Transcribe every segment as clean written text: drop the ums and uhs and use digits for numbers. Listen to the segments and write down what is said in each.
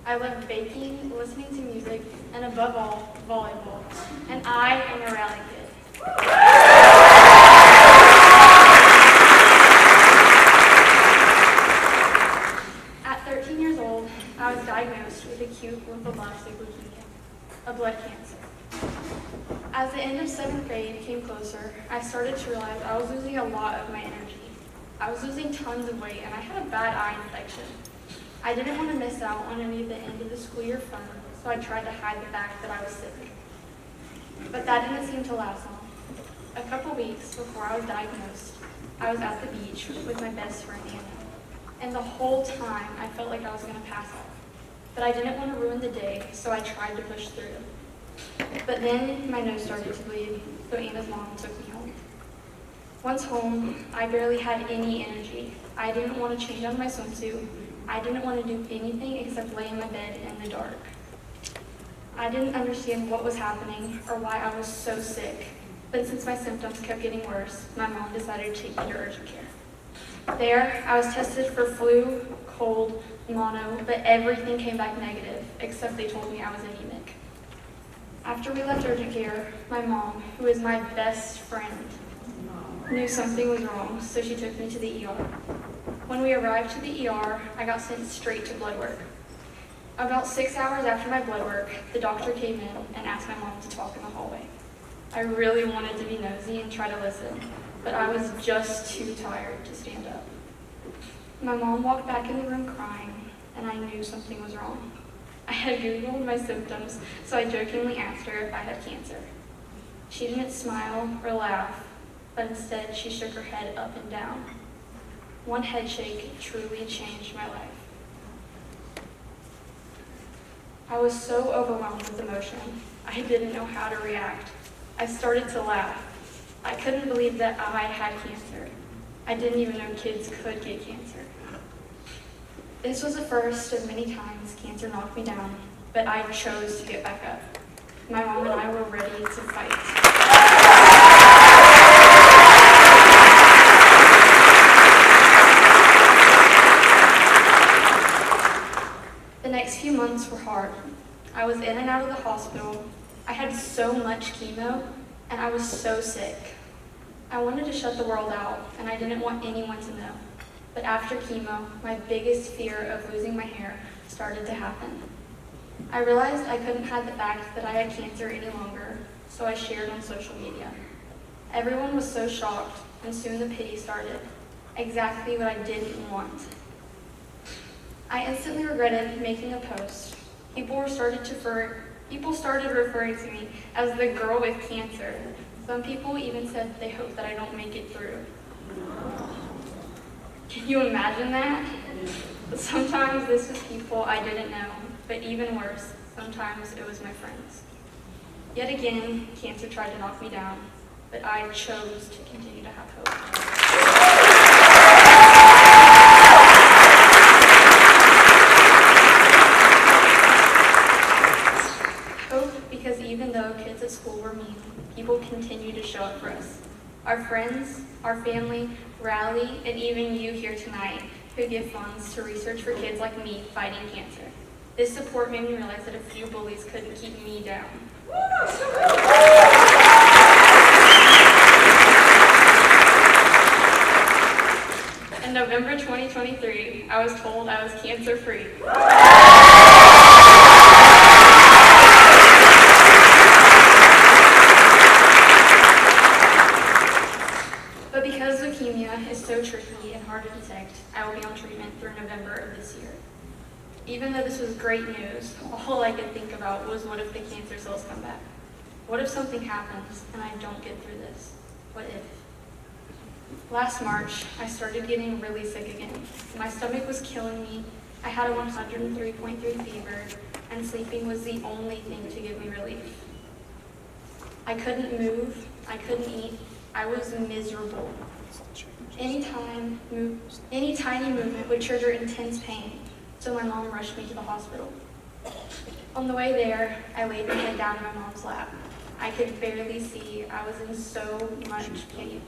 I love baking, listening to music, and above all, volleyball. And I am a rally kid. At 13 years old, I was diagnosed with acute lymphoblastic leukemia, a blood cancer. As the end of 7th grade came closer, I started to realize I was losing a lot of my energy. I was losing tons of weight, and I had a bad eye infection. I didn't want to miss out on any of the end of the school year fun, so I tried to hide the fact that I was sick. But that didn't seem to last long. A couple weeks before I was diagnosed, I was at the beach with my best friend Anna, and the whole time I felt like I was going to pass out. But I didn't want to ruin the day, so I tried to push through. But then my nose started to bleed, so Anna's mom took me home. Once home, I barely had any energy. I didn't want to change out of my swimsuit. I didn't want to do anything except lay in my bed in the dark. I didn't understand what was happening or why I was so sick, but since my symptoms kept getting worse, my mom decided to take me to urgent care. There, I was tested for flu, cold, mono, but everything came back negative, except they told me I was anemic. After we left urgent care, my mom, who is my best friend, knew something was wrong, so she took me to the ER. When we arrived to the ER, I got sent straight to blood work. About 6 hours after my blood work, the doctor came in and asked my mom to talk in the hallway. I really wanted to be nosy and try to listen, but I was just too tired to stand up. My mom walked back in the room crying, and I knew something was wrong. I had Googled my symptoms, so I jokingly asked her if I had cancer. She didn't smile or laugh, but instead she shook her head up and down. One head shake truly changed my life. I was so overwhelmed with emotion, I didn't know how to react. I started to laugh. I couldn't believe that I had cancer. I didn't even know kids could get cancer. This was the first of many times cancer knocked me down, but I chose to get back up. My mom and I were ready to fight. The next few months were hard. I was in and out of the hospital. I had so much chemo, and I was so sick. I wanted to shut the world out, and I didn't want anyone to know. But after chemo, my biggest fear of losing my hair started to happen. I realized I couldn't hide the fact that I had cancer any longer, so I shared on social media. Everyone was so shocked, and soon the pity started. Exactly what I didn't want. I instantly regretted making a post. People started referring to me as the girl with cancer. Some people even said they hope that I don't make it through. Can you imagine that? Sometimes this was people I didn't know, but even worse, sometimes it was my friends. Yet again, cancer tried to knock me down, but I chose to continue to have hope. Because even though kids at school were mean, people continue to show up for us. Our friends, our family, rally, and even you here tonight who give funds to research for kids like me fighting cancer. This support made me realize that a few bullies couldn't keep me down. In November 2023, I was told I was cancer-free. But because leukemia is so tricky and hard to detect, I will be on treatment through November of this year. Even though this was great news, all I could think about was what if the cancer cells come back? What if something happens and I don't get through this? What if? Last March, I started getting really sick again. My stomach was killing me. I had a 103.3 fever, and sleeping was the only thing to give me relief. I couldn't move, I couldn't eat, I was miserable. Any tiny movement would trigger intense pain, so my mom rushed me to the hospital. On the way there, I laid my head down in my mom's lap. I could barely see. I was in so much pain.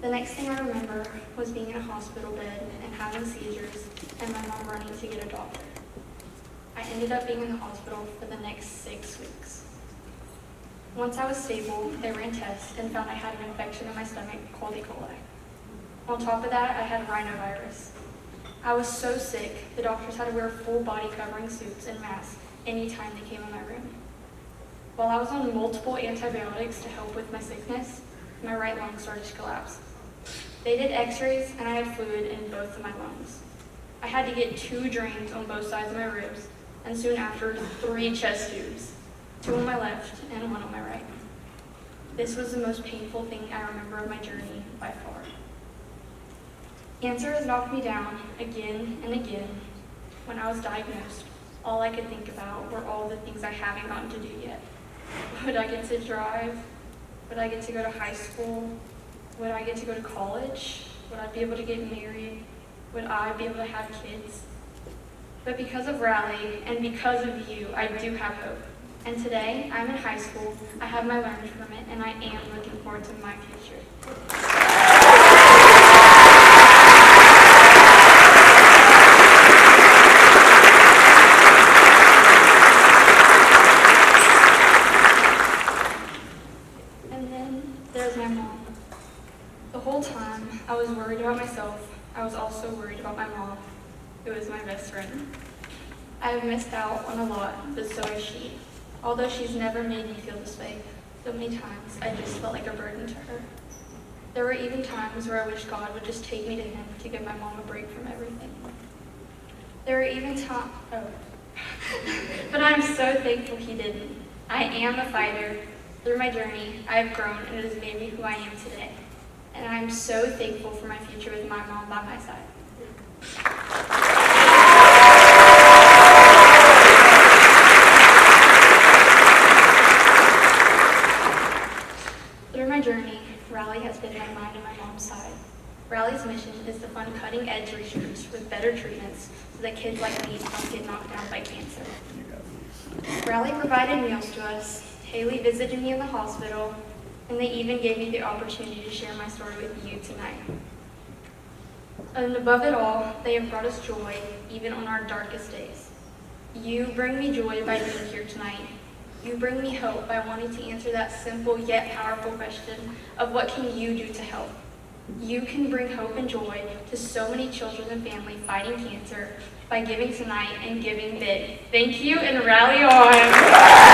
The next thing I remember was being in a hospital bed and having seizures, and my mom running to get a doctor. ended up being in the hospital for the next 6 weeks. Once I was stable, they ran tests and found I had an infection in my stomach called E. coli. On top of that, I had rhinovirus. I was so sick, the doctors had to wear full body covering suits and masks anytime they came in my room. While I was on multiple antibiotics to help with my sickness, my right lung started to collapse. They did x-rays and I had fluid in both of my lungs. I had to get 2 drains on both sides of my ribs, and soon after, 3 chest tubes, 2 on my left and 1 on my right. This was the most painful thing I remember of my journey by far. Cancer has knocked me down again and again. When I was diagnosed, all I could think about were all the things I haven't gotten to do yet. Would I get to drive? Would I get to go to high school? Would I get to go to college? Would I be able to get married? Would I be able to have kids? But because of Rally and because of you, I do have hope. And today, I'm in high school, I have my learner's permit, and I am looking forward to my future. And then there's my mom. The whole time, I was worried about myself. I was also worried about my mom, who is my best friend. I have missed out on a lot, but so has she. Although she's never made me feel this way, so many times I just felt like a burden to her. There were even times where I wish God would just take me to him to give my mom a break from everything. There were even times, but I'm so thankful he didn't. I am a fighter. Through my journey, I have grown and it has made me who I am today. And I'm so thankful for my future with my mom by my side. Through my journey, Rally has been my mind and my mom's side. Rally's mission is to fund cutting-edge research with better treatments so that kids like me don't get knocked down by cancer. Rally provided meals to us, Haley visited me in the hospital, and they even gave me the opportunity to share my story with you tonight. And above it all, they have brought us joy, even on our darkest days. You bring me joy by being here tonight. You bring me hope by wanting to answer that simple yet powerful question of what can you do to help? You can bring hope and joy to so many children and families fighting cancer by giving tonight and giving big. Thank you, and rally on!